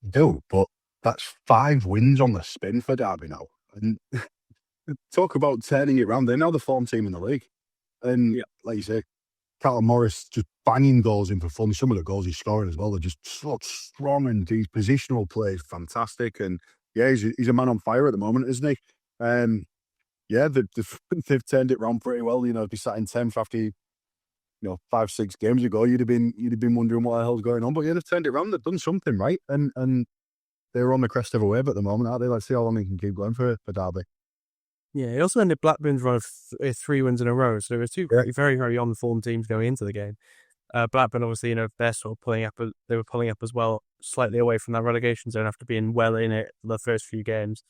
Do, but that's 5 wins on the spin for Derby now. And talk about turning it around. They're now the form team in the league. And like you say, Carlton Morris just banging goals in for fun. Some of the goals he's scoring as well, they're just so strong, and his positional play is fantastic. And yeah, he's a man on fire at the moment, isn't he? Yeah, they've turned it around pretty well. You know, be sat in 10th after 5-6 games ago, you'd have been wondering what the hell's going on. But yeah, they've turned it around. They've done something right, and they're on the crest of a wave at the moment, aren't they? Let's see how long they can keep going for Derby. Yeah, he also ended Blackburn's run of 3 wins in a row. So there were two very, very on-form teams going into the game. Blackburn, obviously, they're sort of pulling up. They were pulling up as well, slightly away from that relegation zone after being well in it the first few games.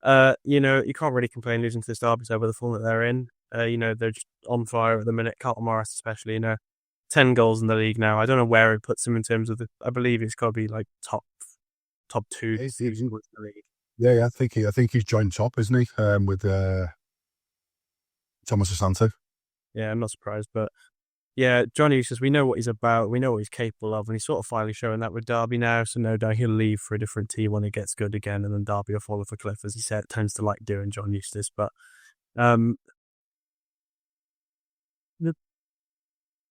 You can't really complain losing to this Derby side with the form that they're in. They're just on fire at the minute. Carlton Morris, especially, 10 goals in the league now. I don't know where it puts him in terms of I believe it's got to be like top 2 in the league. Yeah, I think he's joined top, isn't he? With Thomas Asante. Yeah, I'm not surprised, but yeah, Johnny Eustace, we know what he's about, we know what he's capable of, and he's sort of finally showing that with Derby now. So no doubt he'll leave for a different team when it gets good again, and then Derby will fall off a cliff, as he said, tends to like doing, John Eustace. But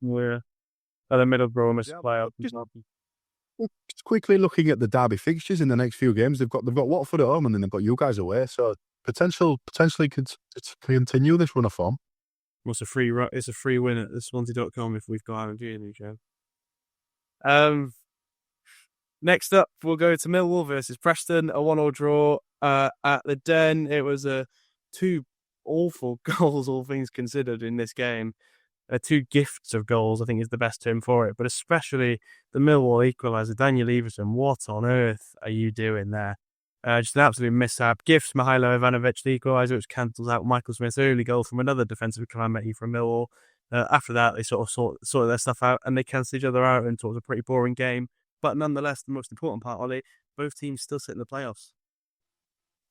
we're the Middlesbrough must play out. Just quickly looking at the Derby fixtures in the next few games, they've got Watford at home, and then they've got you guys away. So potentially could continue this run of form. Well, it's a free win at the Swansea.com if we've got Alan Sheehan, Joe. Next up, we'll go to Millwall versus Preston, a 1-1 draw at the Den. It was 2 awful goals, all things considered, in this game. 2 gifts of goals, I think, is the best term for it. But especially the Millwall equaliser, Daniel Everson. What on earth are you doing there? Just an absolute mishap. Gifts, Mihailo Ivanovic, the equaliser, which cancels out Michael Smith's early goal from another defensive calamity from Millwall. After that, they sort of sorted their stuff out, and they cancelled each other out, and it was a pretty boring game. But nonetheless, the most important part, Ollie, both teams still sit in the playoffs.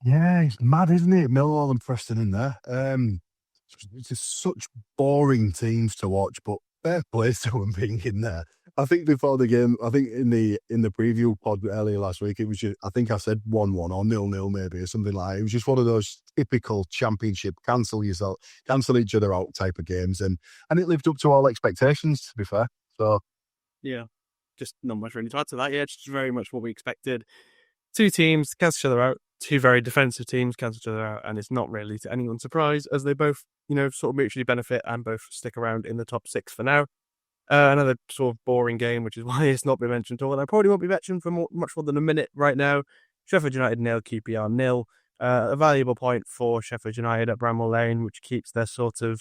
Yeah, it's mad, isn't it? Millwall and Preston in there. It's just such boring teams to watch, but fair play to them being in there. I think before the game, I think in the preview pod earlier last week, it was just, I think I said 1-1 or 0-0 maybe, or something like that. It was just one of those typical Championship cancel each other out type of games, and it lived up to all expectations, to be fair. So yeah, just not much really to add to that. Yeah, just very much what we expected. 2 teams cancel each other out. 2 very defensive teams cancel each other out, and it's not really to anyone's surprise, as they both, sort of mutually benefit and both stick around in the top 6 for now. Another sort of boring game, which is why it's not been mentioned at all, and I probably won't be mentioned for much more than a minute right now. Sheffield United 0, QPR 0. A valuable point for Sheffield United at Bramall Lane, which keeps their sort of,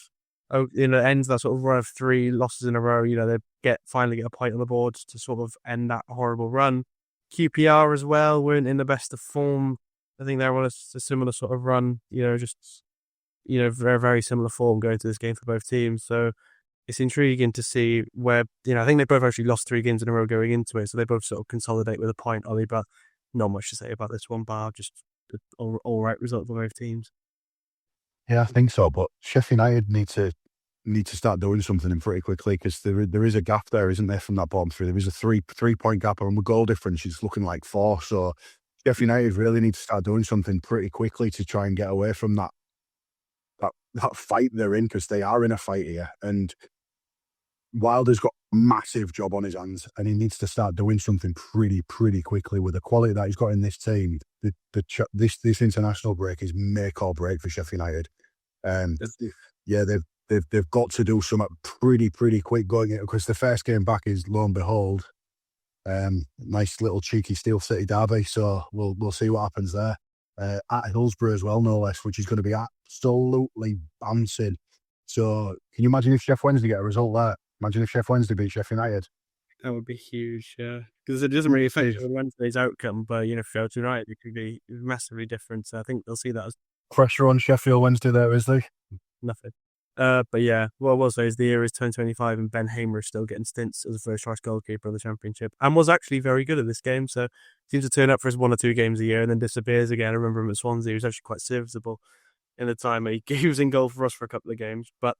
ends that sort of run of 3 losses in a row. They finally get a point on the board to sort of end that horrible run. QPR as well weren't in the best of form. I think they're on a similar sort of run, very, very similar form going to this game for both teams. So it's intriguing to see where, I think they both actually lost 3 games in a row going into it. So they both sort of consolidate with a point, Ollie, but not much to say about this one, bar just all right result for both teams. Yeah, I think so. But Sheffield United need to start doing something pretty quickly, because there is a gap there, isn't there, from that bottom 3? There is a 3-point gap, and with goal difference, it's looking like 4. So Sheffield United really need to start doing something pretty quickly to try and get away from that fight they're in, because they are in a fight here. And Wilder's got a massive job on his hands, and he needs to start doing something pretty got with the quality that he's got in this team. This international break is make or break for Sheffield United. Yeah, they've got to do something pretty quick going in, because the first game back is, lo and behold, nice little cheeky Steel City derby. So we'll see what happens there. At Hillsborough as well, no less, which is going to be absolutely bouncing. So can you imagine if Sheff Wednesday get a result there? Imagine if Sheff Wednesday beat Sheffield United. That would be huge, yeah. Because it doesn't really affect Wednesday's outcome, but Sheffield United, it could be massively different. So I think they'll see that as pressure on Sheffield Wednesday there, is there? Nothing. But yeah, what I will say is the year is 2025 and Ben Hamer is still getting stints as a first choice goalkeeper of the Championship and was actually very good at this game. So seems to turn up for his 1 or 2 games a year and then disappears again. I remember him at Swansea. He was actually quite serviceable in the time he was in goal for us for a couple of games. But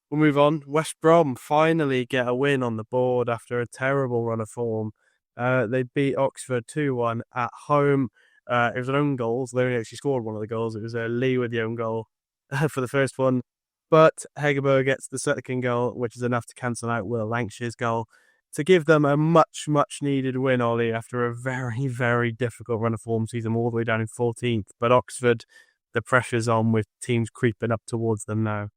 we'll move on. West Brom finally get a win on the board after a terrible run of form. They beat Oxford 2-1 at home. It was an own goal, so they only actually scored one of the goals. It was Lee with the own goal for the first one. But Hegerberg gets the second goal, which is enough to cancel out Will Lankshire's goal to give them a much, much needed win, Ollie, after a very, very difficult run of form, season all the way down in 14th. But Oxford, the pressure's on with teams creeping up towards them now.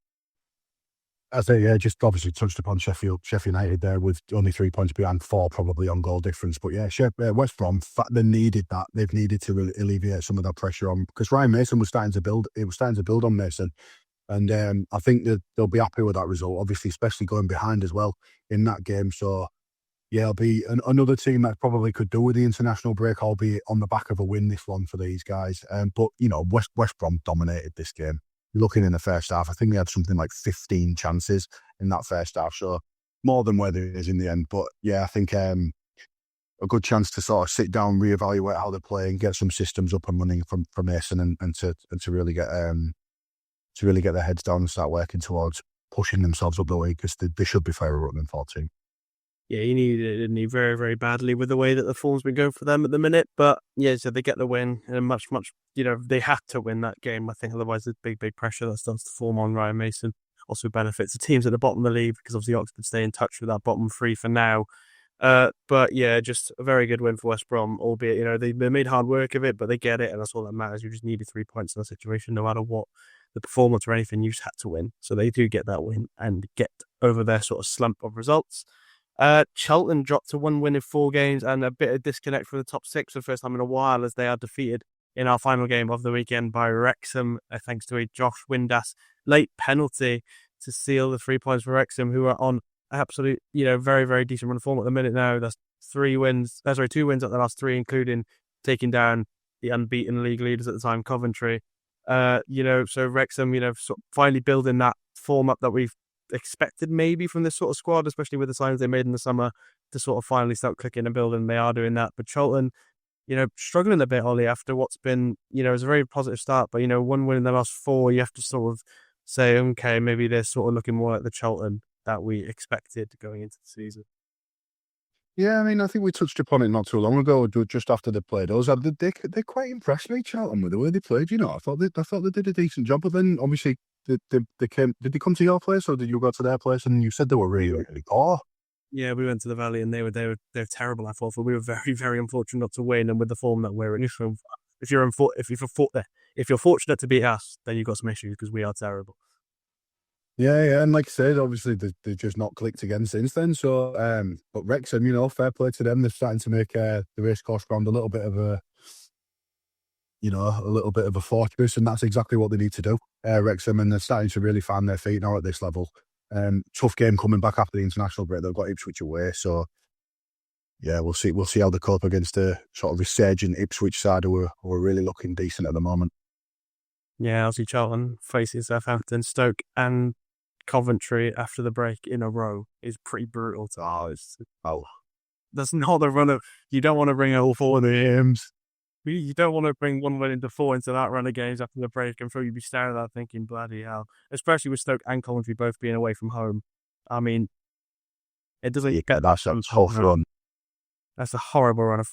As they just obviously touched upon Sheffield United there with only 3 points behind, 4 probably on goal difference. But yeah, West Brom, they needed that. They've needed to really alleviate some of that pressure on, because Ryan Mason was starting to build. It was starting to build on Mason. And I think that they'll be happy with that result, obviously, especially going behind as well in that game. So yeah, it'll be another team that probably could do with the international break, albeit on the back of a win this one for these guys. But, you know, West Brom dominated this game. Looking in the first half, I think they had something like 15 chances in that first half, so more than where it is in the end. But yeah, I think a good chance to sort of sit down, reevaluate how they're playing, get some systems up and running from Mason, and to really get their heads down and start working towards pushing themselves up the way, because they should be fairer up than 14. Yeah, he needed it, didn't he? Very, very badly with the way that the form's been going for them at the minute. But yeah, so they get the win and much, they had to win that game, I think. Otherwise, there's big pressure that starts to form on Ryan Mason. Also benefits the teams at the bottom of the league, because obviously Oxford stay in touch with that bottom 3 for now. But yeah, just a very good win for West Brom, albeit, they made hard work of it, but they get it, and that's all that matters. You just needed 3 points in that situation, no matter what the performance or anything, you just had to win. So they do get that win and get over their sort of slump of results. Charlton dropped to 1 win in 4 games and a bit of disconnect from the top 6 for the first time in a while, as they are defeated in our final game of the weekend by Wrexham, thanks to a Josh Windass late penalty to seal the 3 points for Wrexham, who are on absolute, very, very decent run of form at the minute now. That's 2 wins at the last 3, including taking down the unbeaten league leaders at the time, Coventry. So Wrexham, sort of finally building that form up that we've expected maybe from this sort of squad, especially with the signings they made in the summer, to sort of finally start clicking and building. They are doing that. But Charlton, struggling a bit, Ollie, after what's been, it was a very positive start, but, 1 win in the last 4, you have to sort of say, okay, maybe they're sort of looking more like the Charlton that we expected going into the season. Yeah, I mean, I think we touched upon it not too long ago, just after they played us. They quite impressed me, Charlton, with the way they played. I thought they did a decent job. But then, obviously, Did they come to your place, or did you go to their place? And you said they were really, really poor. Yeah, we went to the Valley and they're terrible. I thought, but we were very, very unfortunate not to win. And with the form that we're in, if you're fortunate to beat us, then you've got some issues, because we are terrible. Yeah, and like I said, obviously they've just not clicked again since then. So, but Wrexham, fair play to them. They're starting to make the racecourse ground a little bit of a fortress, and that's exactly what they need to do. Wrexham, and they're starting to really find their feet now at this level. Tough game coming back after the international break. They've got Ipswich away, so yeah, we'll see how they cope against the sort of resurgent Ipswich side, who are really looking decent at the moment. Yeah, obviously Charlton facing Southampton, Stoke, and Coventry after the break in a row is pretty brutal. That's not the run of. You don't want to bring all 4 of the games. You don't want to bring 1 win into 4 into that run of games after the break, and you'd be staring at that thinking, bloody hell. Especially with Stoke and Coventry both being away from home. I mean, it doesn't. Yeah, that's a tough run. That's a horrible run of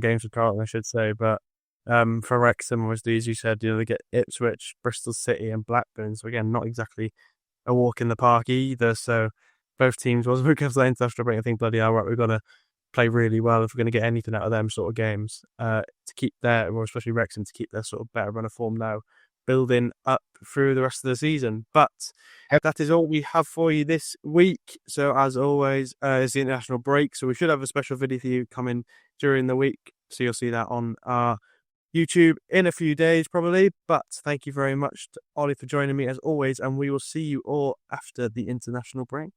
games for Charlton, I should say. But for Wrexham, obviously, as you said, they get Ipswich, Bristol City, and Blackburn. So again, not exactly a walk in the park either. So both teams, once we get to the international break, I think, bloody hell, right, we've got to play really well if we're going to get anything out of them sort of games, to keep or especially Wrexham, to keep their sort of better run of form now, building up through the rest of the season. But that is all we have for you this week. So as always, it's the international break, so we should have a special video for you coming during the week. So you'll see that on our YouTube in a few days probably. But thank you very much to Ollie for joining me as always, and we will see you all after the international break.